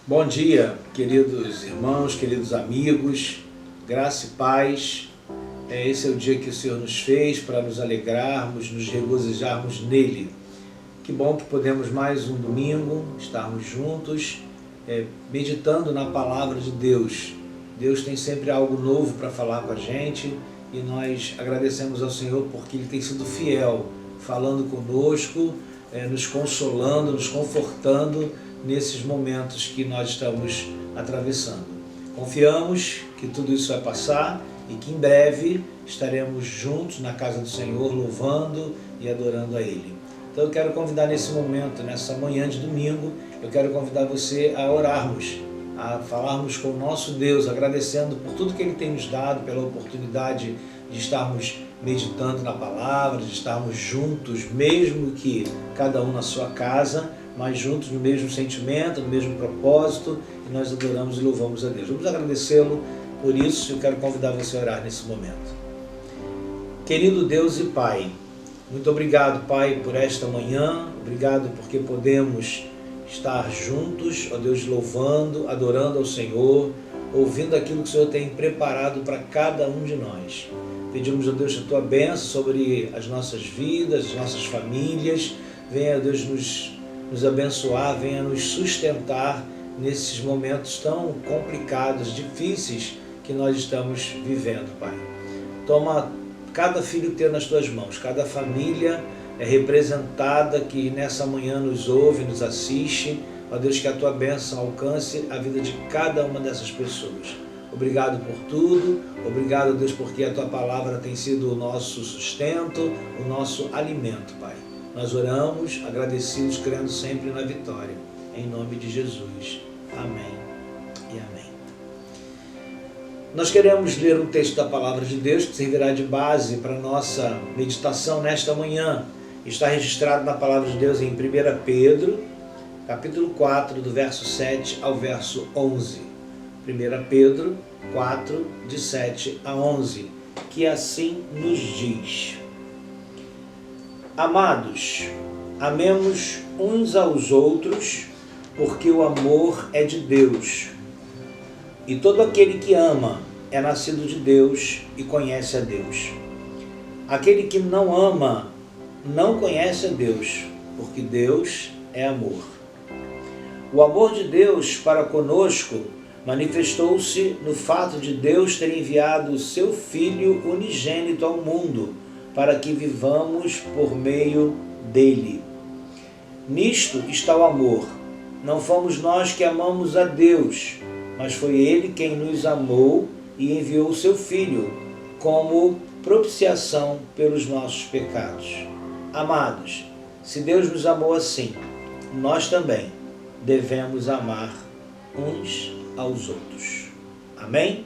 Bom dia, queridos irmãos, queridos amigos, graça e paz. Esse é o dia que o Senhor nos fez para nos alegrarmos, nos regozijarmos nele. Que bom que podemos mais um domingo estarmos juntos, meditando na palavra de Deus. Deus tem sempre algo novo para falar com a gente e nós agradecemos ao Senhor porque Ele tem sido fiel, falando conosco, nos consolando, nos confortando nesses momentos que nós estamos atravessando. Confiamos que tudo isso vai passar e que em breve estaremos juntos na casa do Senhor, louvando e adorando a Ele. Então eu quero convidar nesse momento, nessa manhã de domingo, eu quero convidar você a orarmos, a falarmos com o nosso Deus, agradecendo por tudo que Ele tem nos dado, pela oportunidade de estarmos meditando na palavra, de estarmos juntos, mesmo que cada um na sua casa, mas juntos no mesmo sentimento, no mesmo propósito, e nós adoramos e louvamos a Deus. Vamos agradecê-lo por isso. Eu quero convidar você a orar nesse momento. Querido Deus e Pai, muito obrigado, Pai, por esta manhã, obrigado porque podemos estar juntos, ó Deus, louvando, adorando ao Senhor, ouvindo aquilo que o Senhor tem preparado para cada um de nós. Pedimos, ó Deus, a Tua bênção sobre as nossas vidas, as nossas famílias. Venha, ó Deus, nos abençoar, venha nos sustentar nesses momentos tão complicados, difíceis que nós estamos vivendo, Pai. Toma cada filho teu nas Tuas mãos, cada família representada que nessa manhã nos ouve, nos assiste. Ó Deus, que a Tua bênção alcance a vida de cada uma dessas pessoas. Obrigado por tudo, obrigado, Deus, porque a Tua palavra tem sido o nosso sustento, o nosso alimento, Pai. Nós oramos, agradecidos, crendo sempre na vitória. Em nome de Jesus. Amém e amém. Nós queremos ler um texto da palavra de Deus que servirá de base para a nossa meditação nesta manhã. Está registrado na palavra de Deus em 1 Pedro, capítulo 4, do verso 7 ao verso 11. 1 Pedro 4, de 7 a 11, que assim nos diz: Amados, amemos uns aos outros, porque o amor é de Deus. E todo aquele que ama é nascido de Deus e conhece a Deus. Aquele que não ama não conhece a Deus, porque Deus é amor. O amor de Deus para conosco manifestou-se no fato de Deus ter enviado o seu Filho unigênito ao mundo, para que vivamos por meio dele. Nisto está o amor. Não fomos nós que amamos a Deus, mas foi Ele quem nos amou e enviou o seu Filho como propiciação pelos nossos pecados. Amados, se Deus nos amou assim, nós também devemos amar uns aos outros. Amém?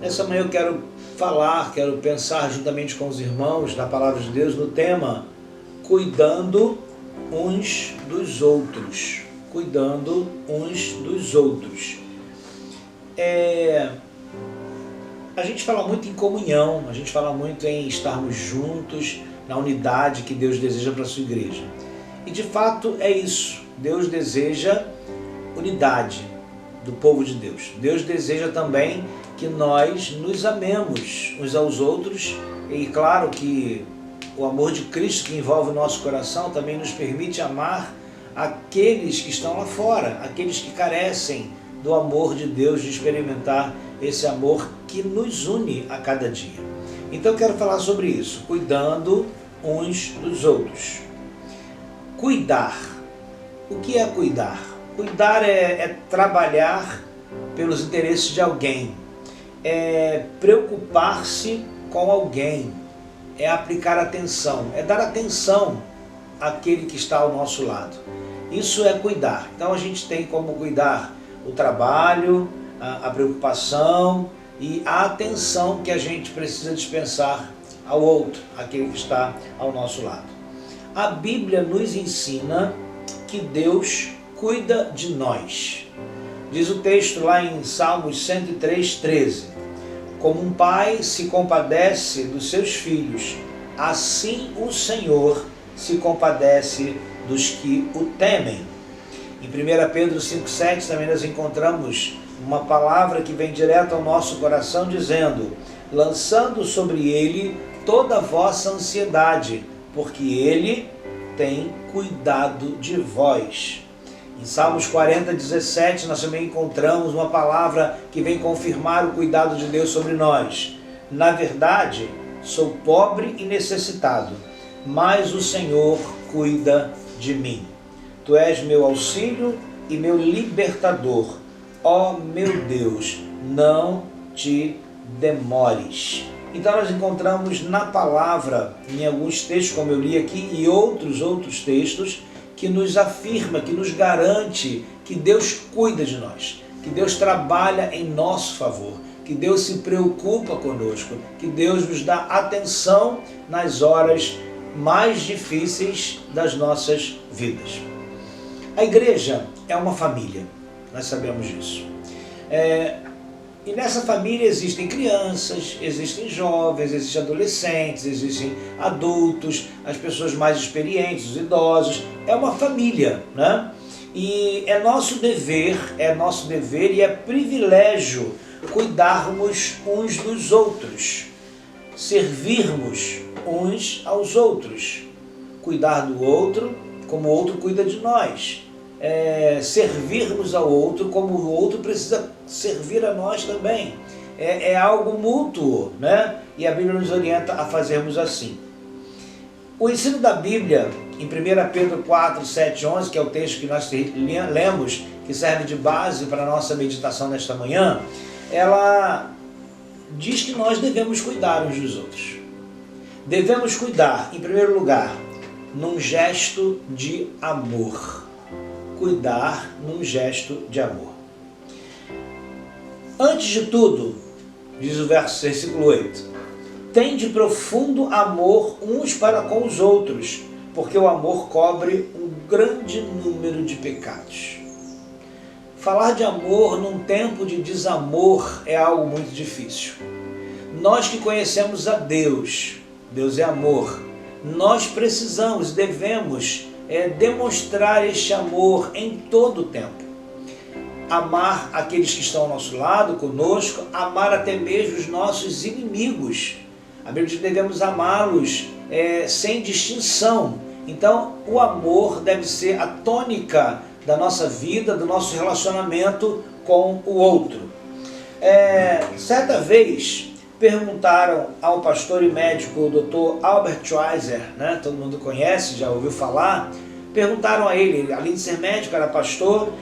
Nessa manhã eu quero pensar juntamente com os irmãos na palavra de Deus no tema cuidando uns dos outros. Cuidando uns dos outros. A gente fala muito em comunhão, a gente fala muito em estarmos juntos na unidade que Deus deseja para a sua igreja. E de fato é isso. Deus deseja unidade do povo de Deus. Deus deseja também que nós nos amemos uns aos outros, e claro que o amor de Cristo que envolve o nosso coração também nos permite amar aqueles que estão lá fora, aqueles que carecem do amor de Deus, de experimentar esse amor que nos une a cada dia. Então eu quero falar sobre isso, cuidando uns dos outros. Cuidar. O que é cuidar? Cuidar é trabalhar pelos interesses de alguém, é preocupar-se com alguém, é aplicar atenção, é dar atenção àquele que está ao nosso lado. Isso é cuidar. Então a gente tem como cuidar o trabalho, a preocupação e a atenção que a gente precisa dispensar ao outro, aquele que está ao nosso lado. A Bíblia nos ensina que Deus cuida de nós. Diz o texto lá em Salmos 103, 13. Como um pai se compadece dos seus filhos, assim o Senhor se compadece dos que o temem. Em 1 Pedro 5,7 também nós encontramos uma palavra que vem direto ao nosso coração dizendo: lançando sobre ele toda a vossa ansiedade, porque ele tem cuidado de vós. Em Salmos 40:17 nós também encontramos uma palavra que vem confirmar o cuidado de Deus sobre nós. Na verdade, sou pobre e necessitado, mas o Senhor cuida de mim. Tu és meu auxílio e meu libertador. Ó meu Deus, não te demores. Então nós encontramos na palavra, em alguns textos como eu li aqui, e outros textos, que nos afirma, que nos garante que Deus cuida de nós, que Deus trabalha em nosso favor, que Deus se preocupa conosco, que Deus nos dá atenção nas horas mais difíceis das nossas vidas. A igreja é uma família, nós sabemos disso. E nessa família existem crianças, existem jovens, existem adolescentes, existem adultos, as pessoas mais experientes, os idosos. É uma família, né? E é nosso dever e é privilégio cuidarmos uns dos outros, servirmos uns aos outros, cuidar do outro como o outro cuida de nós. Servirmos ao outro como o outro precisa servir a nós também. É algo mútuo, né? E a Bíblia nos orienta a fazermos assim. O ensino da Bíblia, em 1 Pedro 4, 7, 11, que é o texto que nós lemos, que serve de base para a nossa meditação nesta manhã, ela diz que nós devemos cuidar uns dos outros. Devemos cuidar, em primeiro lugar, num gesto de amor. Cuidar num gesto de amor. Antes de tudo, diz o versículo 8, tende profundo amor uns para com os outros, porque o amor cobre um grande número de pecados. Falar de amor num tempo de desamor é algo muito difícil. Nós que conhecemos a Deus, Deus é amor, nós precisamos, devemos demonstrar este amor em todo o tempo. Amar aqueles que estão ao nosso lado, conosco, amar até mesmo os nossos inimigos. A Bíblia diz que devemos amá-los sem distinção. Então, o amor deve ser a tônica da nossa vida, do nosso relacionamento com o outro. Certa vez, perguntaram ao pastor e médico, o Dr. Albert Schweitzer, né? Todo mundo conhece, já ouviu falar, perguntaram a ele, além de ser médico, era pastor,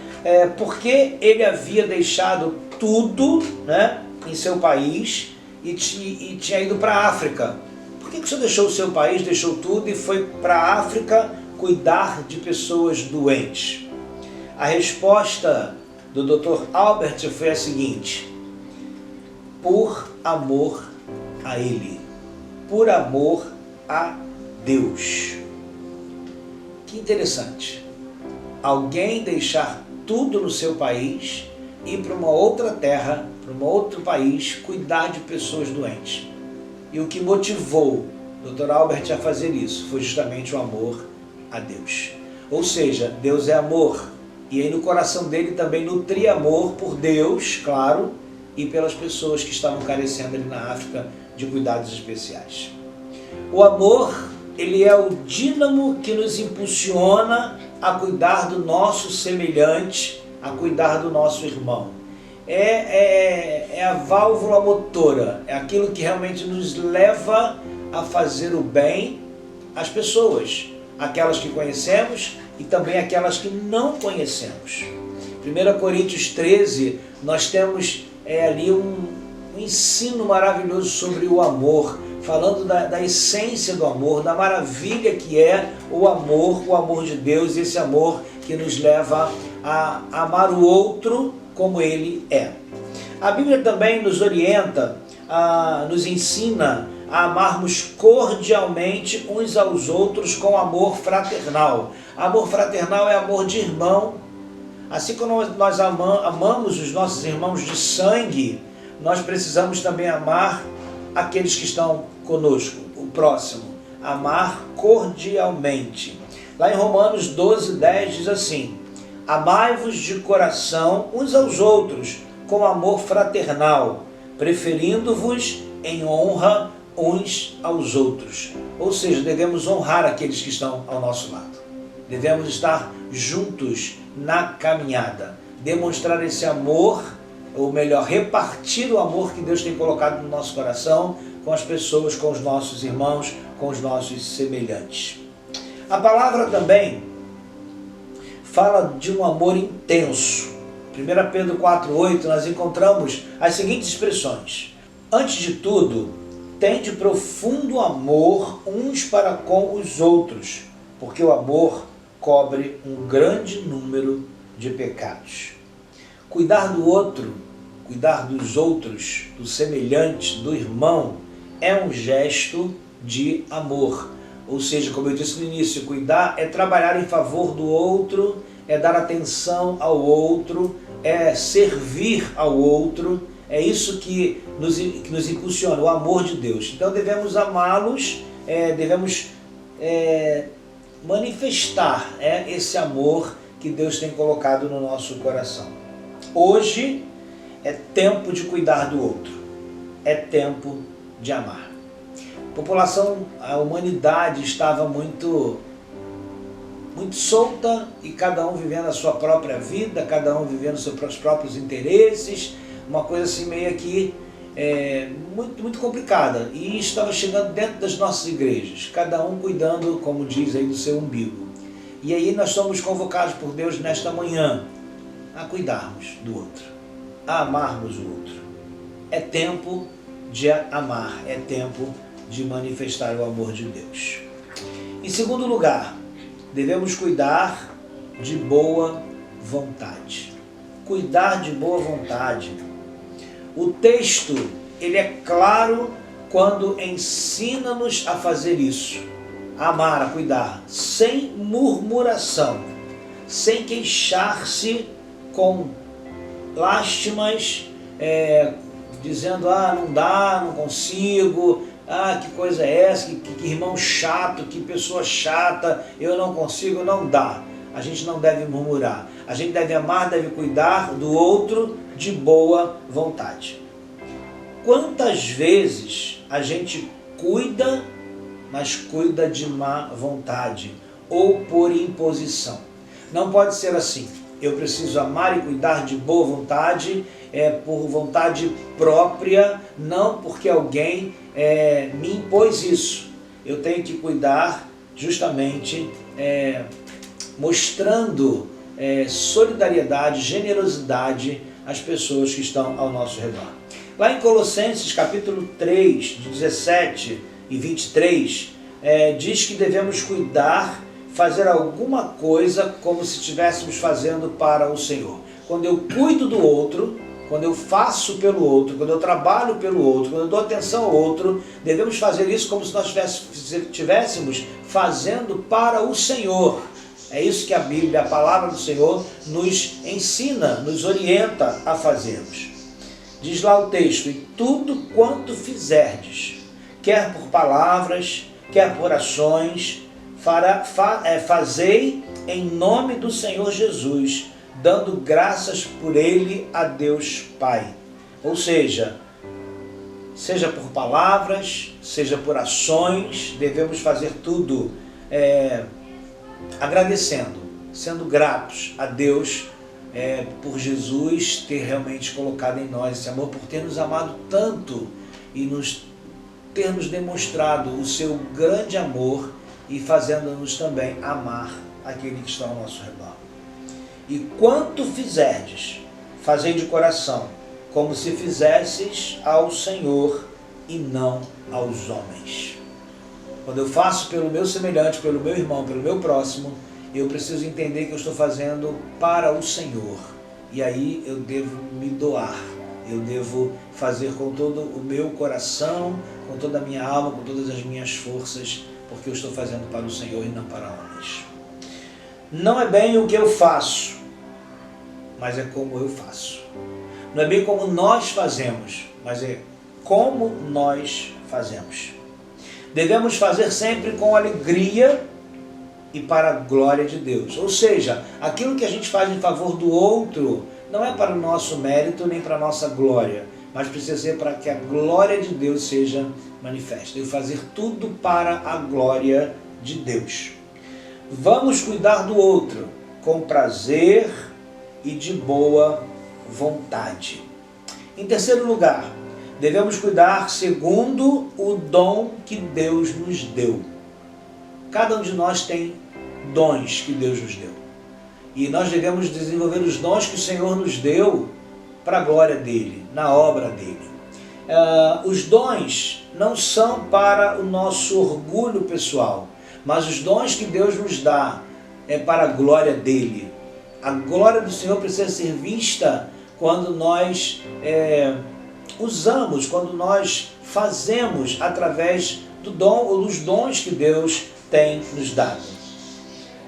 por que ele havia deixado tudo, né, em seu país e tinha ido para a África. Por que o senhor deixou o seu país, deixou tudo e foi para a África cuidar de pessoas doentes? A resposta do Dr. Albert foi a seguinte: por amor a Ele, por amor a Deus. Que interessante. Alguém deixar tudo no seu país e ir para uma outra terra, para um outro país, cuidar de pessoas doentes. E o que motivou o Dr. Albert a fazer isso foi justamente o amor a Deus. Ou seja, Deus é amor. E aí no coração dele também nutria amor por Deus, claro, e pelas pessoas que estavam carecendo ali na África de cuidados especiais. O amor, ele é o dínamo que nos impulsiona a cuidar do nosso semelhante, a cuidar do nosso irmão. É a válvula motora, é aquilo que realmente nos leva a fazer o bem às pessoas, aquelas que conhecemos e também aquelas que não conhecemos. 1 Coríntios 13, nós temos ali um ensino maravilhoso sobre o amor, falando da essência do amor, da maravilha que é o amor de Deus, e esse amor que nos leva a amar o outro como ele é. A Bíblia também nos orienta, nos ensina a amarmos cordialmente uns aos outros com amor fraternal. Amor fraternal é amor de irmão. Assim como nós amamos os nossos irmãos de sangue, nós precisamos também amar aqueles que estão conosco, o próximo. Amar cordialmente. Lá em Romanos 12:10 diz assim: Amai-vos de coração uns aos outros, com amor fraternal, preferindo-vos em honra uns aos outros. Ou seja, devemos honrar aqueles que estão ao nosso lado. Devemos estar juntos na caminhada, demonstrar esse amor, ou melhor, repartir o amor que Deus tem colocado no nosso coração com as pessoas, com os nossos irmãos, com os nossos semelhantes. A palavra também fala de um amor intenso. 1 Pedro 4,8 nós encontramos as seguintes expressões: antes de tudo, tende profundo amor uns para com os outros, porque o amor cobre um grande número de pecados. Cuidar do outro, cuidar dos outros, do semelhante, do irmão, é um gesto de amor. Ou seja, como eu disse no início, cuidar é trabalhar em favor do outro, é dar atenção ao outro, é servir ao outro. É isso que nos impulsiona, o amor de Deus. Então devemos amá-los, devemos manifestar esse amor que Deus tem colocado no nosso coração. Hoje é tempo de cuidar do outro, é tempo de amar. A humanidade estava muito solta e cada um vivendo a sua própria vida, cada um vivendo seus próprios interesses, uma coisa assim meio que muito complicada. E estava chegando dentro das nossas igrejas, cada um cuidando, como diz aí, do seu umbigo. E aí nós somos convocados por Deus nesta manhã a cuidarmos do outro, a amarmos o outro. É tempo de amar, é tempo de manifestar o amor de Deus. Em segundo lugar, devemos cuidar de boa vontade. Cuidar de boa vontade. O texto, ele é claro quando ensina-nos a fazer isso. A amar, a cuidar, sem murmuração, sem queixar-se com lástimas, dizendo, não dá, não consigo, que coisa é essa, que irmão chato, que pessoa chata, eu não consigo, não dá. A gente não deve murmurar, a gente deve amar, deve cuidar do outro de boa vontade. Quantas vezes a gente cuida, mas cuida de má vontade ou por imposição? Não pode ser assim. Eu preciso amar e cuidar de boa vontade, por vontade própria, não porque alguém me impôs isso. Eu tenho que cuidar justamente mostrando solidariedade, generosidade às pessoas que estão ao nosso redor. Lá em Colossenses capítulo 3, de 17 e 23, diz que devemos cuidar, fazer alguma coisa como se estivéssemos fazendo para o Senhor. Quando eu cuido do outro, quando eu faço pelo outro, quando eu trabalho pelo outro, quando eu dou atenção ao outro, devemos fazer isso como se nós estivéssemos fazendo para o Senhor. É isso que a Bíblia, a palavra do Senhor, nos ensina, nos orienta a fazermos. Diz lá o texto: e tudo quanto fizerdes, quer por palavras, quer por ações, fazei em nome do Senhor Jesus, dando graças por Ele a Deus Pai. Ou seja por palavras, seja por ações, devemos fazer tudo agradecendo, sendo gratos a Deus por Jesus ter realmente colocado em nós esse amor, por ter nos amado tanto e ter nos demonstrado o seu grande amor e fazendo-nos também amar aquele que está ao nosso redor. E quanto fizerdes, fazei de coração, como se fizesses ao Senhor e não aos homens. Quando eu faço pelo meu semelhante, pelo meu irmão, pelo meu próximo, eu preciso entender que eu estou fazendo para o Senhor. E aí eu devo me doar, eu devo fazer com todo o meu coração, com toda a minha alma, com todas as minhas forças, porque eu estou fazendo para o Senhor e não para homens. Não é bem o que eu faço, mas é como eu faço. Não é bem como nós fazemos, mas é como nós fazemos. Devemos fazer sempre com alegria e para a glória de Deus. Ou seja, aquilo que a gente faz em favor do outro não é para o nosso mérito nem para a nossa glória, mas precisa ser para que a glória de Deus seja manifesta. E fazer tudo para a glória de Deus. Vamos cuidar do outro com prazer e de boa vontade. Em terceiro lugar, devemos cuidar segundo o dom que Deus nos deu. Cada um de nós tem dons que Deus nos deu. E nós devemos desenvolver os dons que o Senhor nos deu para a glória dEle, na obra dEle. Os dons não são para o nosso orgulho pessoal, mas os dons que Deus nos dá é para a glória dEle. A glória do Senhor precisa ser vista quando nós usamos, quando nós fazemos através do dom ou dos dons que Deus tem nos dado.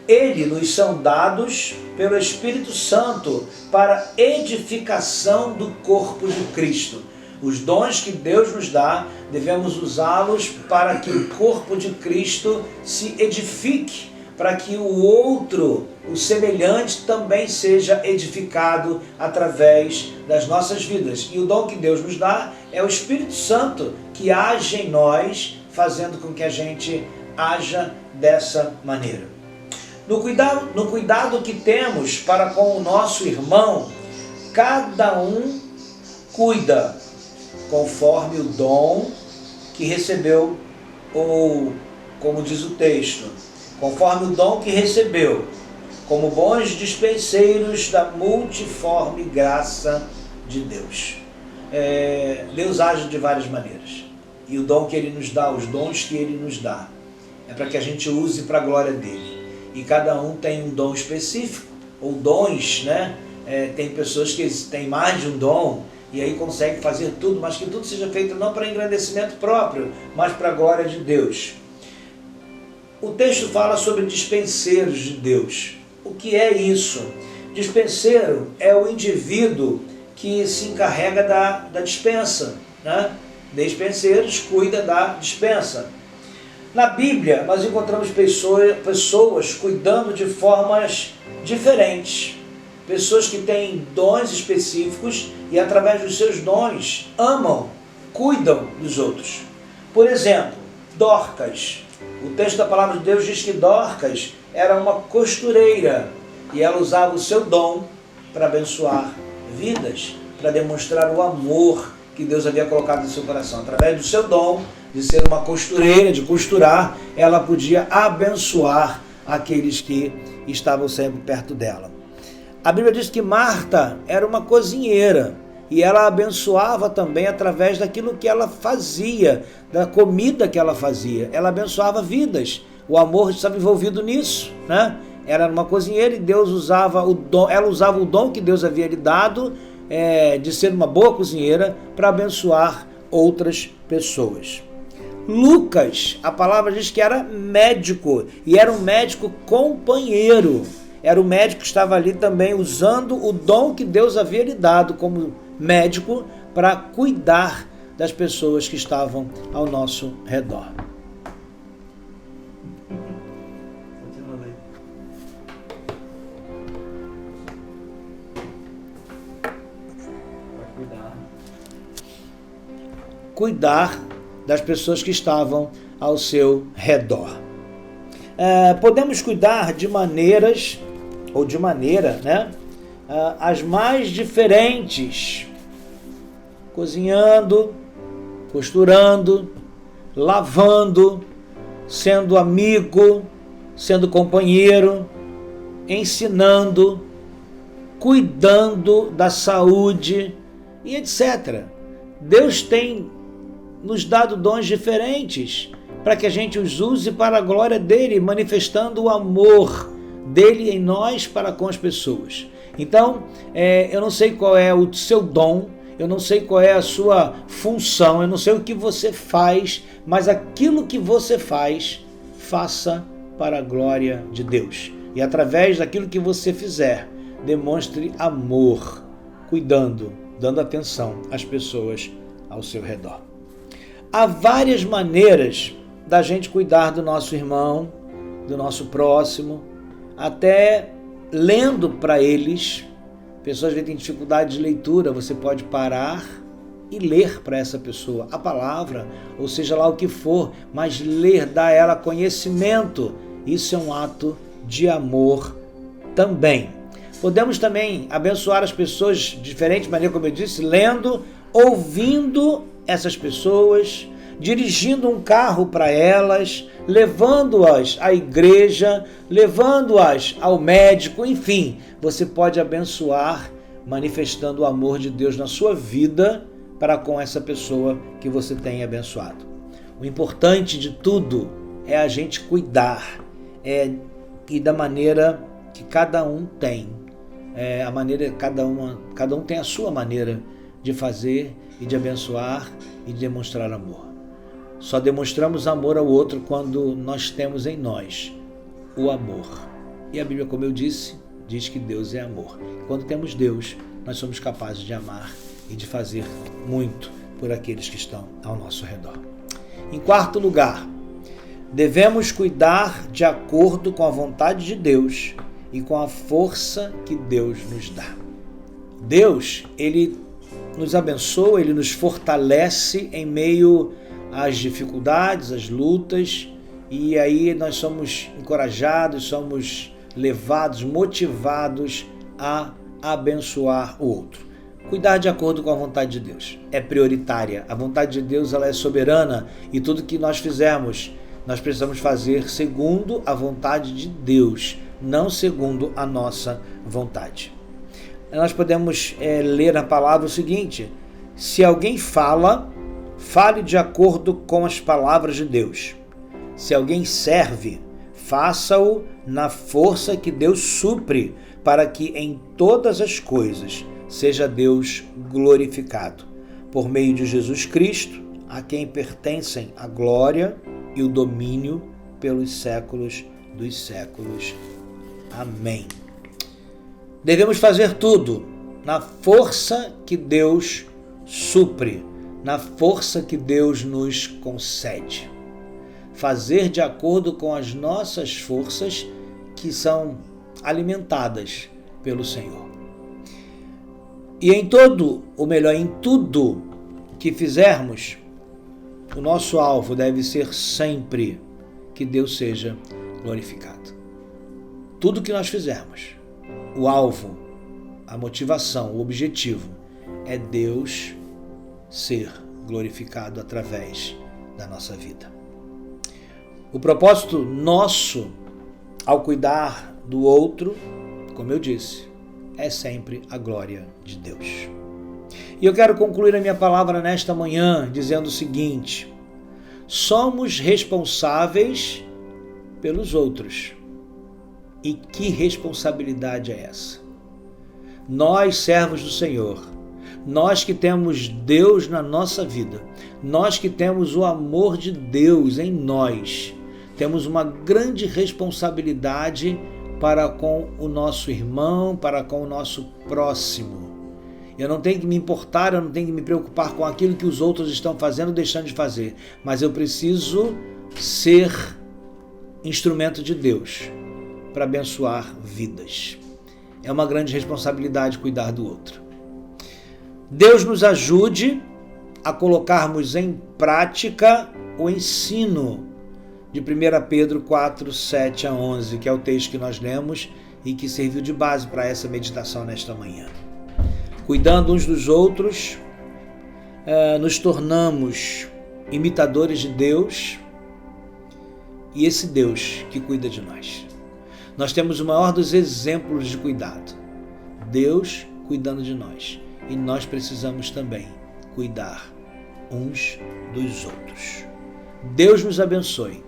Eles nos são dados pelo Espírito Santo para edificação do corpo de Cristo. Os dons que Deus nos dá, devemos usá-los para que o corpo de Cristo se edifique, para que o outro, o semelhante, também seja edificado através das nossas vidas. E o dom que Deus nos dá é o Espírito Santo que age em nós, fazendo com que a gente haja dessa maneira. No cuidado que temos para com o nosso irmão, cada um cuida conforme o dom que recebeu, ou, como diz o texto, conforme o dom que recebeu, como bons dispenseiros da multiforme graça de Deus. Deus age de várias maneiras. E o dom que Ele nos dá, os dons que Ele nos dá, é para que a gente use para a glória dEle. E cada um tem um dom específico, ou dons, né? Tem pessoas que têm mais de um dom, e aí conseguem fazer tudo, mas que tudo seja feito não para engrandecimento próprio, mas para a glória de Deus. O texto fala sobre dispenseiros de Deus. O que é isso? Dispenseiro é o indivíduo que se encarrega da dispensa, né? Dispenseiros cuida da dispensa. Na Bíblia, nós encontramos pessoas cuidando de formas diferentes. Pessoas que têm dons específicos e, através dos seus dons, amam, cuidam dos outros. Por exemplo, Dorcas. O texto da palavra de Deus diz que Dorcas era uma costureira e ela usava o seu dom para abençoar vidas, para demonstrar o amor que Deus havia colocado no seu coração. Através do seu dom de ser uma costureira, de costurar, ela podia abençoar aqueles que estavam sempre perto dela. A Bíblia diz que Marta era uma cozinheira e ela abençoava também através daquilo que ela fazia, da comida que ela fazia. Ela abençoava vidas. O amor estava envolvido nisso, né? Ela era uma cozinheira e Deus usava o dom, ela usava o dom que Deus havia lhe dado de ser uma boa cozinheira para abençoar outras pessoas. Lucas, a palavra diz que era médico e era um médico companheiro. Era o médico que estava ali também usando o dom que Deus havia lhe dado como médico para cuidar das pessoas que estavam ao nosso redor. Cuidar das pessoas que estavam ao seu redor. Podemos cuidar de maneiras, ou de maneira, né? As mais diferentes. Cozinhando, costurando, lavando, sendo amigo, sendo companheiro, ensinando, cuidando da saúde e etc. Deus tem nos dado dons diferentes para que a gente os use para a glória dele, manifestando o amor dele em nós para com as pessoas. Então, eu não sei qual é o seu dom, eu não sei qual é a sua função, eu não sei o que você faz, mas aquilo que você faz, faça para a glória de Deus. E através daquilo que você fizer, demonstre amor, cuidando, dando atenção às pessoas ao seu redor. Há várias maneiras da gente cuidar do nosso irmão, do nosso próximo, até lendo para eles. Pessoas que têm dificuldade de leitura, você pode parar e ler para essa pessoa a palavra, ou seja lá o que for, mas ler, dar a ela conhecimento. Isso é um ato de amor também. Podemos também abençoar as pessoas de diferente maneira, como eu disse, lendo, ouvindo essas pessoas, dirigindo um carro para elas, levando-as à igreja, levando-as ao médico, enfim, você pode abençoar manifestando o amor de Deus na sua vida para com essa pessoa que você tem abençoado. O importante de tudo é a gente cuidar e da maneira que cada um tem. Cada um tem a sua maneira de fazer e de abençoar e de demonstrar amor. Só demonstramos amor ao outro quando nós temos em nós o amor. E a Bíblia, como eu disse, diz que Deus é amor. Quando temos Deus, nós somos capazes de amar e de fazer muito por aqueles que estão ao nosso redor. Em quarto lugar, devemos cuidar de acordo com a vontade de Deus e com a força que Deus nos dá. Deus, Ele nos abençoa, Ele nos fortalece em meio às dificuldades, às lutas, e aí nós somos encorajados, somos levados, motivados a abençoar o outro. Cuidar de acordo com a vontade de Deus é prioritária. A vontade de Deus, ela é soberana, e tudo que nós fizermos, nós precisamos fazer segundo a vontade de Deus, não segundo a nossa vontade. Nós podemos ler na palavra o seguinte: se alguém fale de acordo com as palavras de Deus. Se alguém serve, faça-o na força que Deus supre, para que em todas as coisas seja Deus glorificado. Por meio de Jesus Cristo, a quem pertencem a glória e o domínio pelos séculos dos séculos. Amém. Devemos fazer tudo na força que Deus supre, na força que Deus nos concede. Fazer de acordo com as nossas forças que são alimentadas pelo Senhor. E em tudo que fizermos, o nosso alvo deve ser sempre que Deus seja glorificado. Tudo que nós fizermos, o alvo, a motivação, o objetivo é Deus ser glorificado através da nossa vida. O propósito nosso ao cuidar do outro, como eu disse, é sempre a glória de Deus. E eu quero concluir a minha palavra nesta manhã dizendo o seguinte: somos responsáveis pelos outros. E que responsabilidade é essa? Nós, servos do Senhor, nós que temos Deus na nossa vida, nós que temos o amor de Deus em nós, temos uma grande responsabilidade para com o nosso irmão, para com o nosso próximo. Eu não tenho que me importar, eu não tenho que me preocupar com aquilo que os outros estão fazendo ou deixando de fazer, mas eu preciso ser instrumento de Deus para abençoar vidas. É uma grande responsabilidade cuidar do outro. Deus nos ajude a colocarmos em prática o ensino de 1 Pedro 4, 7 a 11, que é o texto que nós lemos e que serviu de base para essa meditação nesta manhã. Cuidando uns dos outros, nos tornamos imitadores de Deus e esse Deus que cuida de nós. Nós temos o maior dos exemplos de cuidado, Deus cuidando de nós, e nós precisamos também cuidar uns dos outros. Deus nos abençoe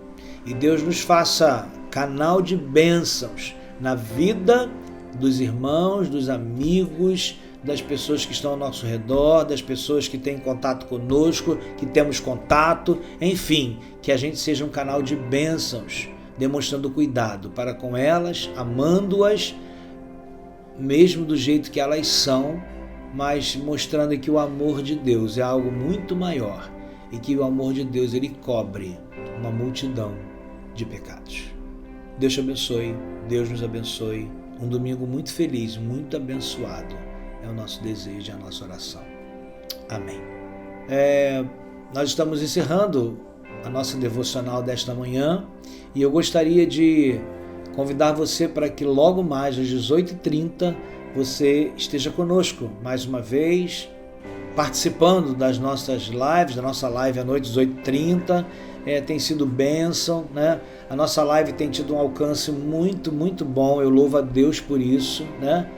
e Deus nos faça canal de bênçãos na vida dos irmãos, dos amigos, das pessoas que estão ao nosso redor, das pessoas que têm contato conosco, que temos contato, enfim, que a gente seja um canal de bênçãos, demonstrando cuidado para com elas, amando-as, mesmo do jeito que elas são, mas mostrando que o amor de Deus é algo muito maior e que o amor de Deus ele cobre uma multidão de pecados. Deus te abençoe, Deus nos abençoe. Um domingo muito feliz, muito abençoado. É o nosso desejo, é a nossa oração. Amém. Nós estamos encerrando a nossa devocional desta manhã e eu gostaria de convidar você para que logo mais às 18h30 você esteja conosco mais uma vez, participando das nossas lives, da nossa live à noite às 18h30. Tem sido bênção, né? A nossa live tem tido um alcance muito, muito bom. Eu louvo a Deus por isso, né?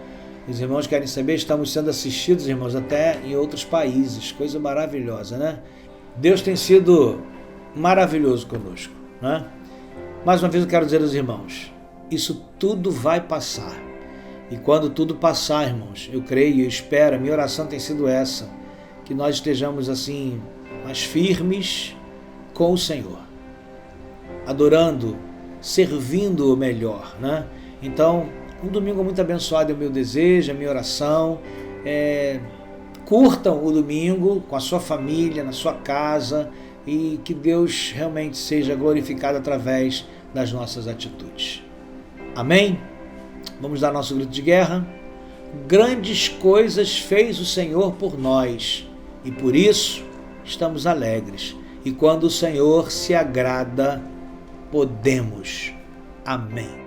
Os irmãos querem saber, estamos sendo assistidos, irmãos, até em outros países. Coisa maravilhosa, né? Deus tem sido maravilhoso conosco, né? Mais uma vez eu quero dizer aos irmãos, isso tudo vai passar. E quando tudo passar, irmãos, eu creio e espero, a minha oração tem sido essa, que nós estejamos assim, mais firmes com o Senhor, adorando, servindo o melhor, né? Então, um domingo muito abençoado é o meu desejo, a minha oração. Curtam o domingo com a sua família, na sua casa, e que Deus realmente seja glorificado através das nossas atitudes. Amém? Vamos dar nosso grito de guerra. Grandes coisas fez o Senhor por nós, e por isso estamos alegres. E quando o Senhor se agrada, podemos. Amém.